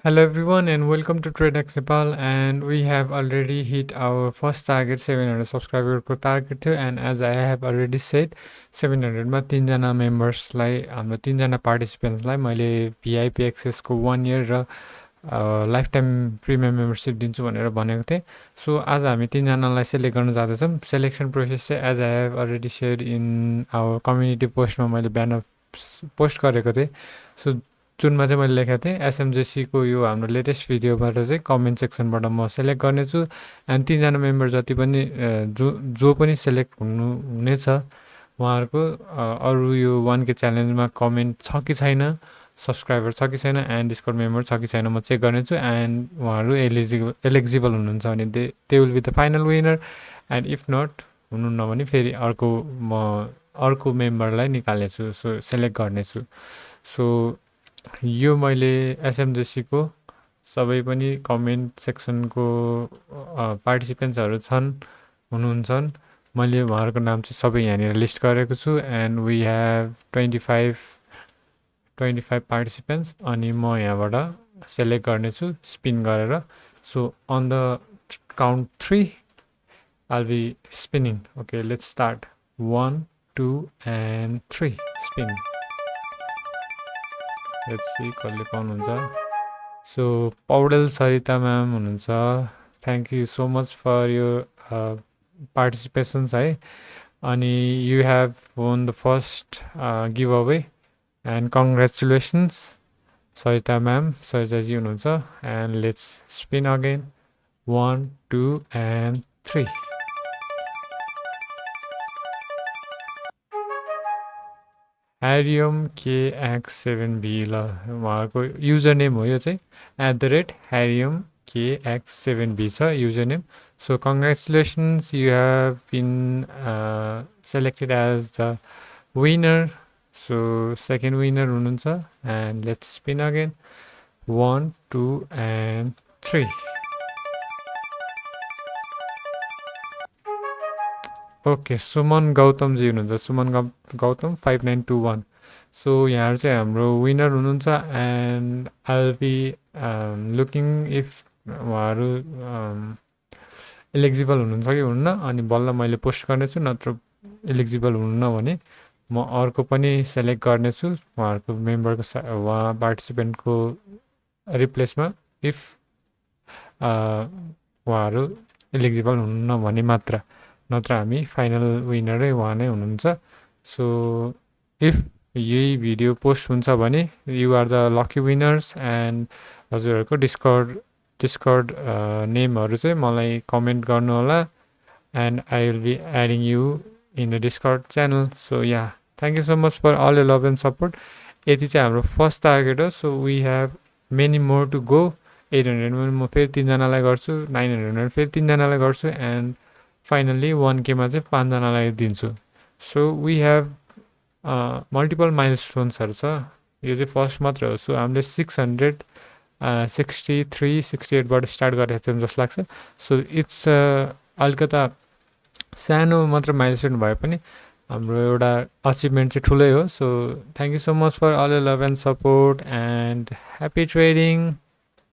Hello everyone and welcome to TradeXNepal, and we have already hit our first target 700 subscriber को target थियो, and as I have already said 700 मा 3 जना members लाई हाम्रो 3 जना participants लाई मैले VIP access को 1 year र lifetime premium membership दिन्छु भनेर भनेको थिएँ. सो आज हामी 3 जनालाई सेलेक्ट गर्न जाँदैछौँ. सेलेक्सन प्रोसेस चाहिँ as I have already shared in our community post मा मैले बिहान पोस्ट गरेको थिएँ. सो जुनमा चाहिँ मैले लेखेको थिएँ एसएमजेसीको यो हाम्रो लेटेस्ट भिडियोबाट चाहिँ कमेन्ट सेक्सनबाट म सेलेक्ट गर्नेछु. एन्ड 3 जना मेम्बर जति पनि जो पनि सेलेक्ट हुनेछ उहाँहरूको अरू यो 1K च्यालेन्जमा कमेन्ट छ कि छैन, सब्सक्राइबर छ कि छैन, एन्ड डिस्कर्ड मेम्बर छ कि छैन म चेक गर्नेछु. एन्ड उहाँहरू एलिजिबल हुनुहुन्छ भने they will be the final winner. And if not हुनुहुन्न भने फेरि अर्को मेम्बरलाई निकाल्नेछु, सो सेलेक्ट गर्नेछु. सो यो मैले एसएमजेसीको सबै पनि कमेन्ट सेक्सनको पार्टिसिपेन्ट्सहरू हुनुहुन्छन्. मैले उहाँहरूको नाम चाहिँ सबै यहाँनिर लिस्ट गरेको छु. And we have 25 participants. अनि म यहाँबाट सेलेक्ट गर्नेछु स्पिन गरेर. So on the count 3 I'll be spinning. Okay, let's start. 1, 2, and 3. Spin. Let's see कसले पाउनुहुन्छ. सो पौडेल सरिता म्याम हुनुहुन्छ. Thank you so much for your participations है. अनि you have won the first give away and congratulations Sarita ma'am. Saritaji हुनुहुन्छ. And let's spin again. 1, 2, and 3. Harium KX7B ल उहाँको user name हो. यो चाहिँ @Harium KX7B छ user name. So congratulations, you have been selected as the winner. So second winner हुनुहुन्छ. And let's spin again. 1, 2, and 3. Okay, Suman Gautamji हुनुहुन्छ. Suman Gautam 5921. So यहाँहरू चाहिँ हाम्रो विनर हुनुहुन्छ. And I will be looking if उहाँहरू एलिजिबल हुनुहुन्छ कि हुन्न. अनि बल्ल मैले पोस्ट गर्नेछु. नत्र एलिजिबल हुनुहुन्न भने म अर्को पनि सेलेक्ट गर्नेछु उहाँहरूको मेम्बरको उहाँ पार्टिसिपेन्टको रिप्लेसमा. इफ उहाँहरू एलिजिबल हुनुहुन्न भने मात्र, नत्र हामी फाइनल विनरै उहाँ नै हुनुहुन्छ. सो इफ यही भिडियो पोस्ट हुन्छ भने you are the lucky winners. And हजुरहरूको डिस्कर्ड नेमहरू चाहिँ मलाई कमेन्ट गर्नु होला. And I will be adding you in the discord channel. So yeah, thank you so much for all your love and support. यति चाहिँ हाम्रो फर्स्ट टार्गेट हो. So we have many more to go. 800 म फेरि 3 जनालाई गर्छु. 900 फेरि 3 जनालाई गर्छु. एन्ड फाइनल्ली 1K मा चाहिँ 5 जनालाई दिन्छु. सो वी हेभ मल्टिपल माइलस्टोन्सहरू छ. यो चाहिँ फर्स्ट मात्र हो. सो हामीले 663-68बाट स्टार्ट गरेको थियौँ जस्तो लाग्छ. सो इट्स अलिकता सानो मात्र माइलस्टोन भए पनि हाम्रो एउटा अचिभमेन्ट चाहिँ ठुलै हो. So thank you so much for all your love and support. And happy trading.